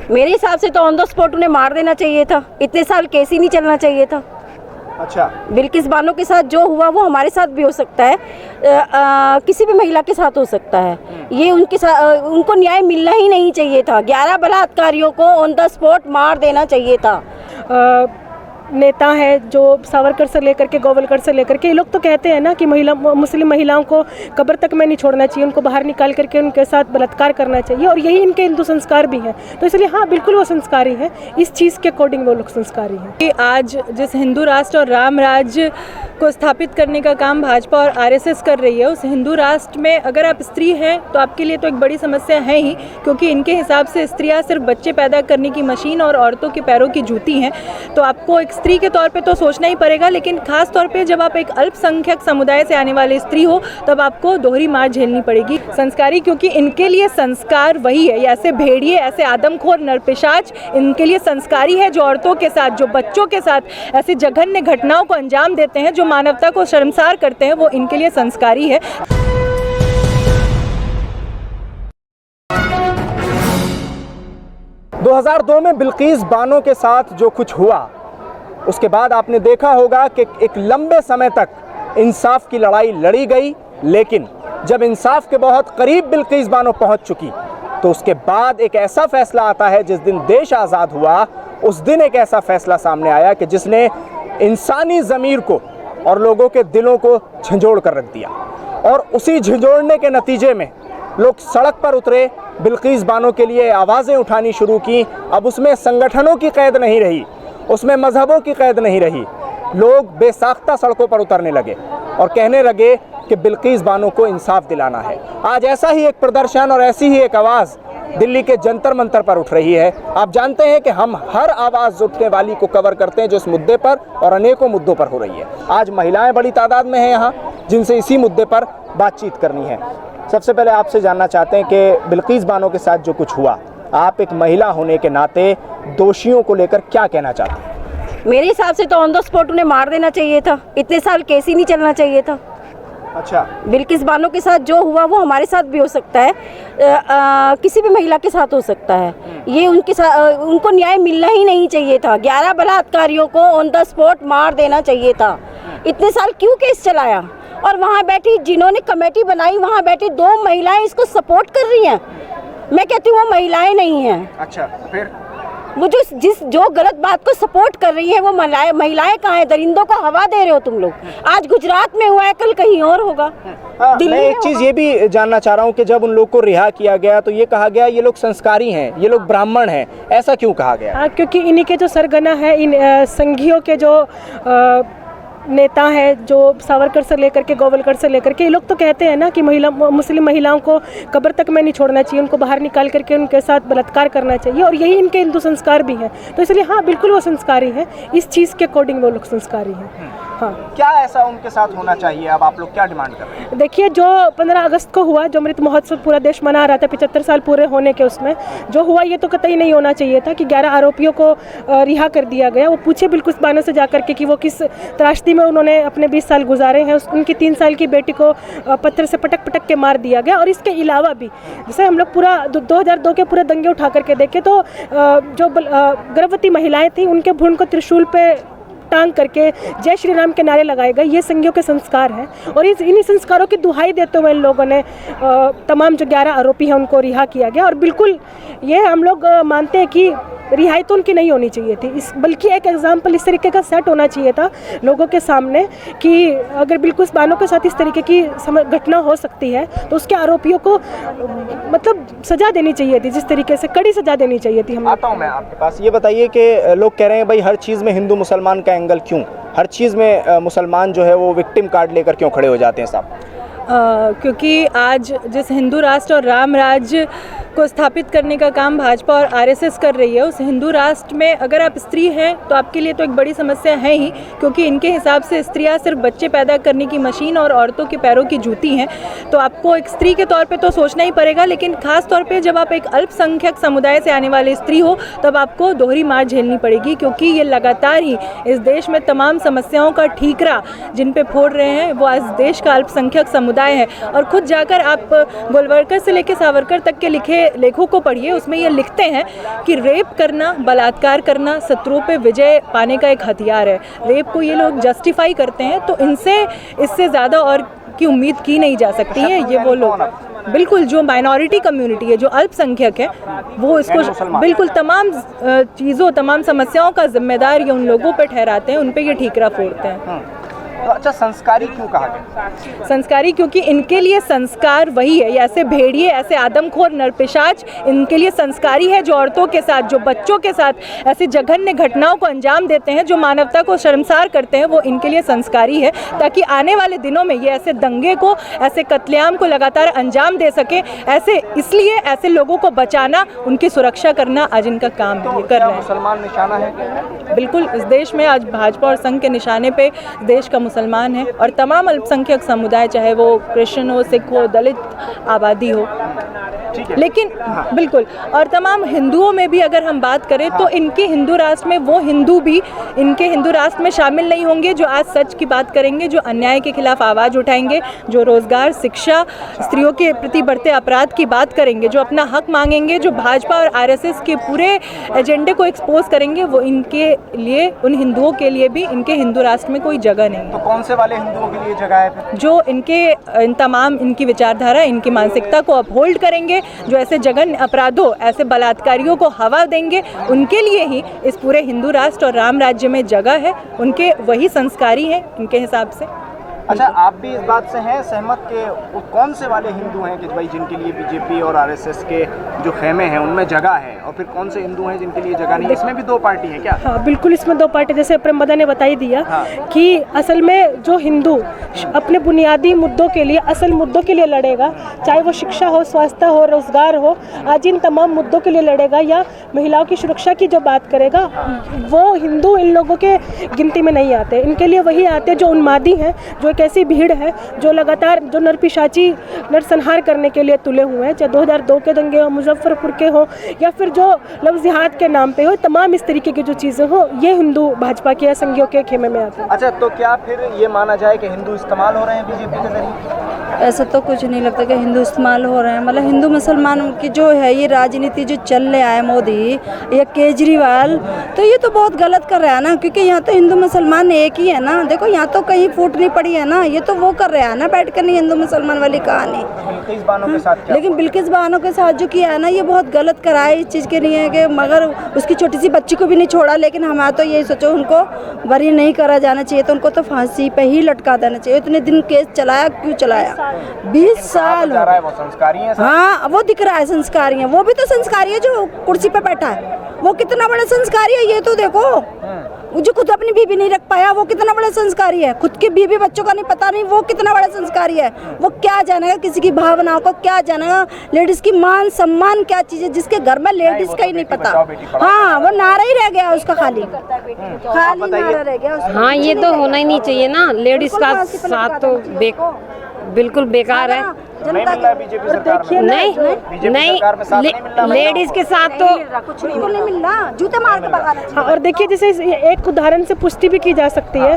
मेरे हिसाब से तो ऑन द स्पॉट उन्हें मार देना चाहिए था। इतने साल केस ही नहीं चलना चाहिए था। अच्छा, बिल्किस बानो के साथ जो हुआ वो हमारे साथ भी हो सकता है, किसी भी महिला के साथ हो सकता है। ये उनके साथ उनको न्याय मिलना ही नहीं चाहिए था। 11 बलात्कारियों को ऑन द स्पॉट मार देना चाहिए था। नेता है जो सावरकर से लेकर के गोवलकर से लेकर के, ये लोग तो कहते हैं ना कि मुस्लिम महिलाओं को कब्र तक में नहीं छोड़ना चाहिए, उनको बाहर निकाल करके उनके साथ बलात्कार करना चाहिए, और यही इनके हिंदू संस्कार भी हैं। तो इसलिए हाँ, बिल्कुल वो संस्कारी हैं, इस चीज़ के अकॉर्डिंग वो लोग संस्कारी हैं। कि आज जिस हिंदू राष्ट्र और राम राज्य को स्थापित करने का काम भाजपा और आरएसएस कर रही है, उस हिंदू राष्ट्र में अगर आप स्त्री हैं तो आपके लिए तो एक बड़ी समस्या है ही, क्योंकि इनके हिसाब से स्त्रियां सिर्फ बच्चे पैदा करने की मशीन और औरतों के पैरों की जूती हैं। तो आपको एक स्त्री के तौर पे तो सोचना ही पड़ेगा, लेकिन खास तौर पे जब आप एक अल्पसंख्यक समुदाय से आने वाली स्त्री हो तब आपको दोहरी मार झेलनी पड़ेगी। संस्कारी, क्योंकि इनके लिए संस्कार वही है, ऐसे भेड़िए, ऐसे आदमखोर नरपिशाच इनके लिए संस्कारी है, जो औरतों के साथ, जो बच्चों के साथ ऐसे जघन्य घटनाओं को अंजाम देते हैं, जो मानवता को शर्मसार करते हैं, वो इनके लिए संस्कारी है। 2002 में बिल्किस बानो के साथ जो कुछ हुआ, उसके बाद आपने देखा होगा कि एक लंबे समय तक इंसाफ की लड़ाई लड़ी गई, लेकिन जब इंसाफ के बहुत करीब बिल्किस बानो पहुंच चुकी तो उसके बाद एक ऐसा फैसला आता है, जिस दिन देश आज़ाद हुआ उस दिन एक ऐसा फैसला सामने आया कि जिसने इंसानी ज़मीर को और लोगों के दिलों को झंझोड़ कर रख दिया। और उसी झंझोड़ने के नतीजे में लोग सड़क पर उतरे, बिल्किस बानो के लिए आवाज़ें उठानी शुरू की। अब उसमें संगठनों की कैद नहीं रही, उसमें मजहबों की कैद नहीं रही। लोग बेसाख्ता सड़कों पर उतरने लगे और कहने लगे कि बिल्किस बानो को इंसाफ दिलाना है। आज ऐसा ही एक प्रदर्शन और ऐसी ही एक आवाज़ दिल्ली के जंतर मंतर पर उठ रही है। आप जानते हैं कि हम हर आवाज़ उठने वाली को कवर करते हैं जो इस मुद्दे पर और अनेकों मुद्दों पर हो रही है। आज महिलाएं बड़ी तादाद में हैं यहाँ, जिनसे इसी मुद्दे पर बातचीत करनी है। सबसे पहले आपसे जानना चाहते हैं कि बिल्किस बानो के साथ जो कुछ हुआ, आप एक महिला होने के नाते दोषियों को लेकर क्या कहना चाहते हैं? मेरे हिसाब से तो ऑन द स्पॉट उन्हें मार देना चाहिए था। इतने साल केस ही नहीं चलना चाहिए था। अच्छा, बिल्किस बानो के साथ जो हुआ वो हमारे साथ भी हो सकता है, किसी भी महिला के साथ हो सकता है। ये उनके साथ उनको न्याय मिलना ही नहीं चाहिए था। 11 बलात्कारियों को ऑन द स्पॉट मार देना चाहिए था। इतने साल क्यों केस चलाया? और वहाँ बैठी जिन्होंने कमेटी बनाई, वहाँ बैठी 2 महिलाएं इसको सपोर्ट कर रही हैं। मैं कहती हूँ वो महिलाएं नहीं हैं। अच्छा, फिर वो जो गलत बात को सपोर्ट कर रही है वो महिलाएं कहाँ हैं? दरिंदों को हवा दे रहे हो तुम लोग। आज गुजरात में हुआ है, कल कहीं और होगा। मैं एक चीज़ ये भी जानना चाह रहा हूँ कि जब उन लोग को रिहा किया गया तो ये कहा गया ये लोग संस्कारी हैं, ये लोग ब्राह्मण हैं, ऐसा क्यों कहा गया? हाँ, क्योंकि इन्हीं के जो सरगना है, इन संघियों के जो नेता है जो सावरकर से लेकर के गोवलकर से लेकर के, ये लोग तो कहते हैं ना कि मुस्लिम महिलाओं को कब्र तक में नहीं छोड़ना चाहिए, उनको बाहर निकाल करके उनके साथ बलात्कार करना चाहिए, और यही इनके हिंदू संस्कार भी हैं। तो इसलिए हाँ, बिल्कुल वो संस्कारी हैं, इस चीज़ के अकॉर्डिंग वो लोग संस्कारी हैं। हाँ, क्या ऐसा उनके साथ होना चाहिए? अब आप लोग क्या डिमांड कर रहे हैं? देखिए, जो 15 अगस्त को हुआ, जो अमृत महोत्सव पूरा देश मना रहा था 75 साल पूरे होने के, उसमें जो हुआ ये तो कतई नहीं होना चाहिए था कि 11 आरोपियों को रिहा कर दिया गया। वो पूछे बिल्किस बानो से जाकर के कि वो किस त्रासदी में उन्होंने अपने 20 साल गुजारे हैं। उनकी 3 साल की बेटी को पत्थर से पटक के मार दिया गया। और इसके अलावा भी जैसे हम लोग पूरा 2002 के पूरे दंगे उठा करके देखे तो जो गर्भवती महिलाएं थी उनके भ्रूण को त्रिशूल पे टांग करके जय श्री राम के नारे लगाए गए। ये संघियों के संस्कार हैं, और इन्हीं संस्कारों की दुहाई देते हुए इन लोगों ने तमाम जो 11 आरोपी हैं उनको रिहा किया गया। और बिल्कुल ये हम लोग मानते हैं कि रिहाई तो उनकी नहीं होनी चाहिए थी, बल्कि एक एग्जाम्पल इस तरीके का सेट होना चाहिए था लोगों के सामने कि अगर बिल्किस बानो के साथ इस तरीके की घटना हो सकती है तो उसके आरोपियों को मतलब सजा देनी चाहिए थी, जिस तरीके से कड़ी सजा देनी चाहिए थी। हम आता हूँ मैं आपके पास, ये बताइए कि लोग कह रहे हैं भाई हर चीज़ में हिंदू मुसलमान का एंगल क्यों? हर चीज़ में मुसलमान जो है वो विक्टिम कार्ड लेकर क्यों खड़े हो जाते हैं साहब? क्योंकि आज जिस हिंदू राष्ट्र और राम राज्य को स्थापित करने का काम भाजपा और आरएसएस कर रही है, उस हिंदू राष्ट्र में अगर आप स्त्री हैं तो आपके लिए तो एक बड़ी समस्या है ही, क्योंकि इनके हिसाब से स्त्रियां सिर्फ बच्चे पैदा करने की मशीन और औरतों के पैरों की जूती हैं। तो आपको एक स्त्री के तौर पे तो सोचना ही पड़ेगा, लेकिन खास तौर पे जब आप एक अल्पसंख्यक समुदाय से आने वाली स्त्री हो तब आपको दोहरी मार झेलनी पड़ेगी, क्योंकि ये लगातार ही इस देश में तमाम समस्याओं का ठीकरा जिन पे फोड़ रहे हैं वो आज देश का अल्पसंख्यक समुदाय समुदाय हैं। और खुद जाकर आप गोलवलकर से लेकर सावरकर तक के लिखे लेखों को पढ़िए, उसमें ये लिखते हैं कि रेप करना, बलात्कार करना शत्रुओं पे विजय पाने का एक हथियार है। रेप को ये लोग जस्टिफाई करते हैं, तो इससे ज़्यादा और की उम्मीद की नहीं जा सकती है। ये वो लोग बिल्कुल जो माइनॉरिटी कम्युनिटी है, जो अल्पसंख्यक है, वो इसको बिल्कुल तमाम चीज़ों, तमाम समस्याओं का जिम्मेदार ये उन लोगों पे ठहराते हैं, उन पे ये ठीकरा फोड़ते हैं। तो अच्छा, संस्कारी क्यों कहा गया? संस्कारी क्योंकि इनके लिए संस्कार वही है, ये ऐसे भेड़िए, ऐसे आदमखोर नरपिशाच इनके लिए संस्कारी है, जो औरतों के साथ, जो बच्चों के साथ ऐसे जघन्य घटनाओं को अंजाम देते हैं, जो मानवता को शर्मसार करते हैं, वो इनके लिए संस्कारी है, ताकि आने वाले दिनों में ये ऐसे दंगे को, ऐसे कत्लेआम को लगातार अंजाम दे सके। इसलिए ऐसे लोगों को बचाना, उनकी सुरक्षा करना आज इनका काम है, ये कर रहे हैं। मुसलमान निशाना है बिल्कुल, इस देश में आज भाजपा और संघ के निशाने पे देश का मुसलमान है, और तमाम अल्पसंख्यक समुदाय, चाहे वो क्रिश्चियन हो, सिख हो, दलित आबादी हो, लेकिन बिल्कुल, और तमाम हिंदुओं में भी अगर हम बात करें तो इनके हिंदू राष्ट्र में वो हिंदू भी इनके हिंदू राष्ट्र में शामिल नहीं होंगे जो आज सच की बात करेंगे, जो अन्याय के खिलाफ आवाज़ उठाएंगे, जो रोजगार, शिक्षा, स्त्रियों के प्रति बढ़ते अपराध की बात करेंगे, जो अपना हक मांगेंगे, जो भाजपा और आरएसएस के पूरे एजेंडे को एक्सपोज करेंगे, वो इनके लिए, उन हिंदुओं के लिए भी इनके हिंदू राष्ट्र में कोई जगह नहीं। तो कौन से वाले हिंदुओं के लिए जगह है? जो तमाम इनकी विचारधारा, इनकी मानसिकता को अपहोल्ड करेंगे, जो ऐसे जघन्य अपराधों, ऐसे बलात्कारियों को हवा देंगे, उनके लिए ही इस पूरे हिंदू राष्ट्र और राम राज्य में जगह है, उनके वही संस्कारी हैं इनके हिसाब से। अच्छा, आप भी इस बात से हैं सहमत कि वो कौन से वाले हिंदू हैं कि भाई जिनके लिए बीजेपी और आरएसएस के जो खेमे हैं उनमें जगह है, और फिर कौन से हिंदू हैं जिनके लिए जगह नहीं? इसमें भी दो पार्टी हैं क्या? हाँ बिल्कुल, इसमें दो पार्टी, जैसे प्रेम मदा ने बता ही दिया कि असल में जो हिंदू अपने बुनियादी मुद्दों के लिए, असल मुद्दों के लिए लड़ेगा, चाहे वो शिक्षा हो, स्वास्थ्य हो, रोजगार हो, आज इन तमाम मुद्दों के लिए लड़ेगा, या महिलाओं की सुरक्षा की जो बात करेगा, वो हिंदू इन लोगों के गिनती में नहीं आते। इनके लिए वही आते जो उन्मादी हैं, जो एक ऐसी भीड़ है जो लगातार जो नरपिशाची, नरसंहार करने के लिए तुले हुए हैं, चाहे 2002 के दंगे हो, मुजफ्फरपुर के हो, या फिर जो लफ्ज़ जिहाद के नाम पे हो, तमाम इस तरीके की जो चीज़ें हो, ये हिंदू भाजपा के संघियों के खेमे में आते हैं। अच्छा, तो क्या फिर ये माना जाए कि हिंदू इस्तेमाल हो रहे हैं बीजेपी के जरिए? ऐसा तो कुछ नहीं लगता कि हिंदू इस्तेमाल हो रहे हैं। मतलब हिंदू मुसलमान की जो है ये राजनीति जो चल रहा है, मोदी या केजरीवाल, तो ये तो बहुत गलत कर रहा है ना, क्योंकि यहाँ तो हिंदू मुसलमान एक ही है ना। देखो यहाँ तो कहीं फूट नहीं पड़ी है ना, ये तो वो कर रहा है ना बैठ कर, नहीं हिंदू मुसलमान वाली कहानी। बिल्किस बानो के साथ क्या? लेकिन बिल्किस बानो के साथ जो किया है ना, ये बहुत गलत करा है। इस चीज़ के लिए है कि मगर उसकी छोटी सी बच्ची को भी नहीं छोड़ा, लेकिन हमारा तो यही सोचो उनको बरी नहीं करा जाना चाहिए, तो उनको तो फांसी पे ही लटका देना चाहिए। इतने दिन केस चलाया, क्यों चलाया? 20 साल जा रहा है, वो संस्कारी है। हाँ, वो दिख रहा है संस्कारी है, वो भी तो संस्कारी है जो कुर्सी पे बैठा है, वो कितना बड़ा संस्कारी है ये तो देखो। जो खुद अपनी बीबी नहीं रख पाया वो कितना बड़ा संस्कारी है, खुद की बीबी बच्चों का नहीं पता नहीं वो कितना बड़ा संस्कारी है। वो क्या जानेगा किसी की भावनाओं को, क्या जानेगा लेडीज की मान सम्मान क्या चीज़ है, जिसके घर में लेडीज का ही नहीं पता। हाँ, वो नारा ही रह गया उसका, खाली नारा रह गया उसका। हाँ, ये तो होना ही नहीं चाहिए ना, लेडीज का साथ तो बिल्कुल बेकार है। बीजेपी सरकार में नहीं, लेडीज के साथ तो कुछ नहीं मिल रहा, जूते मार के भगाना चाहिए। और देखिए, जैसे एक उदाहरण से पुष्टि भी की जा सकती है,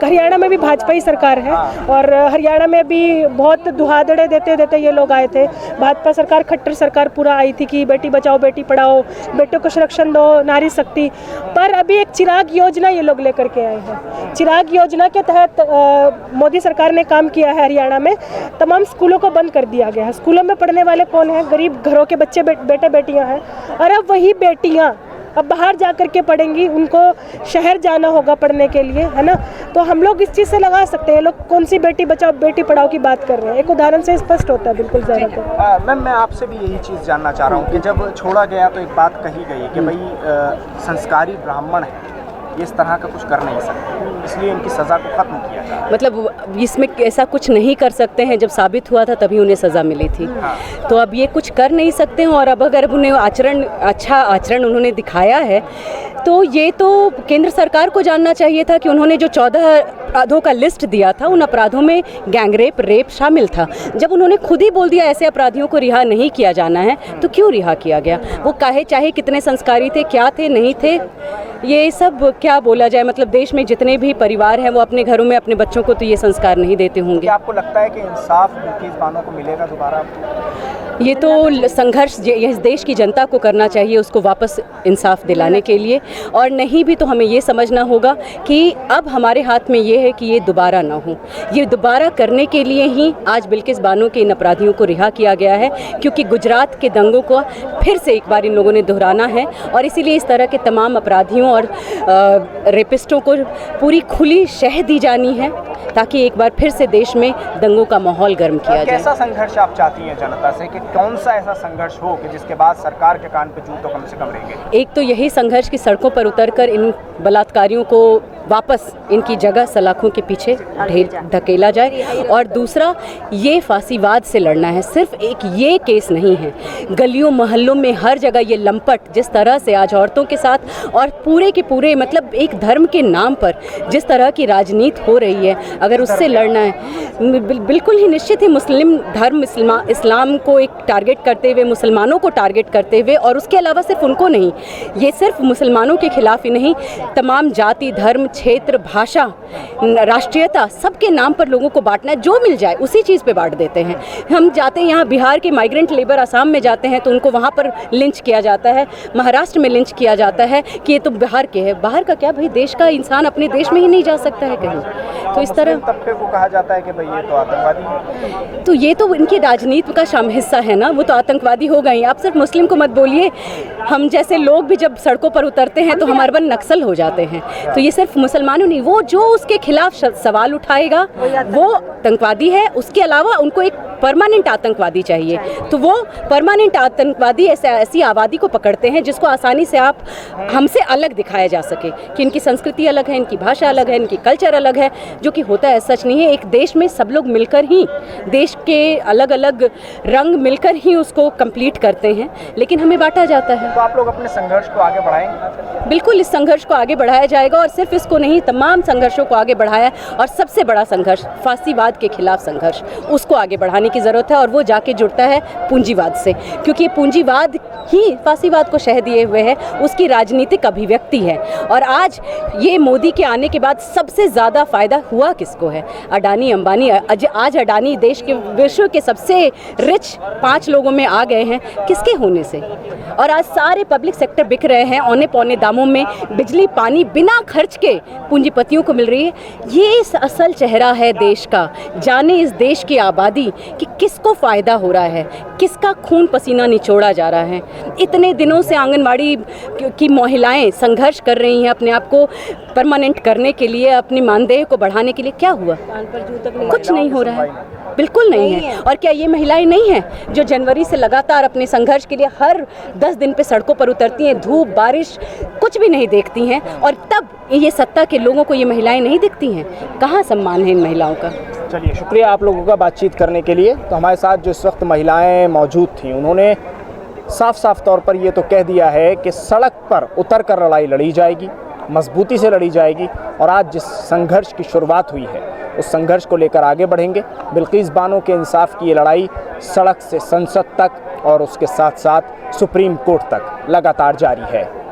हरियाणा में भी भाजपा ही सरकार है, और हरियाणा में भी बहुत दुहादड़े देते देते ये लोग आए थे। भाजपा सरकार, खट्टर सरकार पूरा आई थी कि बेटी बचाओ बेटी पढ़ाओ, बेटों को संरक्षण दो, नारी शक्ति। पर अभी एक चिराग योजना ये लोग लेकर के आए हैं। चिराग योजना के तहत मोदी सरकार ने काम किया है हरियाणा में, तमाम स्कूलों को बंद कर दिया गया है। स्कूलों में पढ़ने वाले कौन है? गरीब घरों के बच्चे, बेटे बेटियां हैं, और अब वही बेटियां अब बाहर जा कर के पढ़ेंगी, उनको शहर जाना होगा पढ़ने के लिए, है ना। तो हम लोग इस चीज़ से लगा सकते हैं लोग कौन सी बेटी बचाओ बेटी पढ़ाओ की बात कर रहे हैं, एक उदाहरण से स्पष्ट होता है बिल्कुल ज़्यादा। मैम, मैं आपसे भी यही चीज़ जानना चाह रहा हूँ कि जब छोड़ा गया तो एक बात कही गई कि भाई संस्कारी ब्राह्मण है, ये इस तरह का कुछ कर नहीं सकते, इसलिए इनकी सज़ा को ख़त्म किया जाए। मतलब इसमें ऐसा कुछ नहीं कर सकते हैं, जब साबित हुआ था तभी उन्हें सज़ा मिली थी। तो अब ये कुछ कर नहीं सकते हैं, और अब अगर उन्हें अच्छा आचरण उन्होंने दिखाया है, तो ये तो केंद्र सरकार को जानना चाहिए था कि उन्होंने जो 14 अपराधों का लिस्ट दिया था, उन अपराधों में गैंगरेप, रेप शामिल था। जब उन्होंने खुद ही बोल दिया ऐसे अपराधियों को रिहा नहीं किया जाना है, तो क्यों रिहा किया गया? वो चाहे कितने संस्कारी थे, क्या थे, नहीं थे, ये सब क्या बोला जाए, मतलब देश में जितने भी परिवार हैं वो अपने घरों में अपने बच्चों को तो ये संस्कार नहीं देते होंगे। क्या आपको लगता है कि इंसाफ बिल्किस बानो को मिलेगा दोबारा? ये तो संघर्ष इस देश की जनता को करना चाहिए, उसको वापस इंसाफ दिलाने के लिए। और नहीं भी तो हमें ये समझना होगा कि अब हमारे हाथ में ये है कि ये दोबारा ना हो। ये दोबारा करने के लिए ही आज बिल्किस बानो के इन अपराधियों को रिहा किया गया है, क्योंकि गुजरात के दंगों को फिर से एक बार इन लोगों ने दोहराना है और इसीलिए इस तरह के तमाम अपराधियों और रेपिस्टों को पूरी खुली शह दी जानी है, ताकि एक बार फिर से देश में दंगों का माहौल गर्म किया जाए। कैसा संघर्ष आप चाहती हैं जनता से, कि कौन सा ऐसा संघर्ष हो कि जिसके बाद सरकार के कान पे जूं तो कम से कम रहेंगे? एक तो यही संघर्ष की सड़कों पर उतरकर इन बलात्कारियों को वापस इनकी जगह सलाखों के पीछे धकेला जाए, और दूसरा ये फांसीवाद से लड़ना है। सिर्फ एक ये केस नहीं है, गलियों मोहल्लों में हर जगह ये लंपट जिस तरह से आज औरतों के साथ और पूरे के पूरे मतलब एक धर्म के नाम पर जिस तरह की राजनीति हो रही है, अगर उससे लड़ना है बिल्कुल ही निश्चित ही मुस्लिम धर्म इस्लाम को एक टारगेट करते हुए, मुसलमानों को टारगेट करते हुए, और उसके अलावा सिर्फ उनको नहीं, ये सिर्फ मुसलमानों के खिलाफ ही नहीं, तमाम जाति धर्म क्षेत्र भाषा राष्ट्रीयता सबके नाम पर लोगों को बांटना है। जो मिल जाए उसी चीज़ पे बांट देते हैं। हम जाते हैं यहाँ बिहार के माइग्रेंट लेबर असम में जाते हैं तो उनको वहाँ पर लिंच किया जाता है, महाराष्ट्र में लिंच किया जाता है कि ये तो बिहार के है। बाहर का क्या भाई, देश का इंसान अपने देश में ही नहीं जा सकता है कहीं। तो इस तरह तबके को कहा जाता है कि भाई ये तो आतंकवादी है, तो ये तो इनकी राजनीति का हिस्सा है ना, वो तो आतंकवादी हो गए। आप सिर्फ मुस्लिम को मत बोलिए, हम जैसे लोग भी जब सड़कों पर उतरते हैं तो हमारे बन नक्सल हो जाते हैं। तो ये सिर्फ मुसलमानों नहीं, वो जो उसके खिलाफ सवाल उठाएगा वो आतंकवादी है। उसके अलावा उनको एक परमानेंट आतंकवादी चाहिए, तो वो परमानेंट आतंकवादी ऐसी आबादी को पकड़ते हैं जिसको आसानी से आप हमसे अलग दिखाया जा सके कि इनकी संस्कृति अलग है, इनकी भाषा अलग है, इनकी कल्चर अलग है, जो कि होता है सच नहीं है। एक देश में सब लोग मिलकर ही, देश के अलग अलग रंग मिलकर ही उसको कंप्लीट करते हैं, लेकिन हमें बांटा जाता है। तो आप लोग अपने संघर्ष को आगे बढ़ाएंगे? बिल्कुल, इस संघर्ष को आगे बढ़ाया जाएगा, और सिर्फ इसको नहीं, तमाम संघर्षों को आगे बढ़ाया। और सबसे बड़ा संघर्ष फांसीवाद के खिलाफ संघर्ष, उसको आगे बढ़ाने की ज़रूरत है, और वो जाके जुड़ता है पूंजीवाद से, क्योंकि पूंजीवाद ही फांसीवाद को शह दिए हुए है, उसकी राजनीतिक अभिव्यक्ति है। और आज ये मोदी के आने के बाद सबसे ज़्यादा फ़ायदा हुआ किसको है? अडानी अंबानी। आज अडानी देश के विश्व के सबसे रिच 5 लोगों में आ गए हैं, किसके होने से? और आज सारे पब्लिक सेक्टर बिक रहे हैं औने पौने दामों में, बिजली पानी बिना खर्च के पूंजीपतियों को मिल रही है। ये असल चेहरा है देश का। जाने इस देश की आबादी कि किसको फ़ायदा हो रहा है, किसका खून पसीना निचोड़ा जा रहा है। इतने दिनों से आंगनवाड़ी की महिलाएं संघर्ष कर रही हैं अपने आप को परमानेंट करने के लिए, अपनी मानदेय को बढ़ाने के लिए। क्या हुआ? कुछ नहीं हो रहा है, बिल्कुल नहीं है। और क्या ये महिलाएं नहीं हैं जो जनवरी से लगातार अपने संघर्ष के लिए हर 10 दिन पे सड़कों पर उतरती हैं, धूप बारिश कुछ भी नहीं देखती हैं, और तब ये सत्ता के लोगों को ये महिलाएं नहीं दिखती हैं? कहाँ सम्मान है इन महिलाओं का? चलिए, शुक्रिया आप लोगों का बातचीत करने के लिए। तो हमारे साथ जो इस वक्त महिलाएं मौजूद थीं, उन्होंने साफ साफ तौर पर ये तो कह दिया है कि सड़क पर उतर कर लड़ाई लड़ी जाएगी, मजबूती से लड़ी जाएगी, और आज जिस संघर्ष की शुरुआत हुई है उस संघर्ष को लेकर आगे बढ़ेंगे। बिल्किस बानो के इंसाफ की ये लड़ाई सड़क से संसद तक और उसके साथ साथ सुप्रीम कोर्ट तक लगातार जारी है।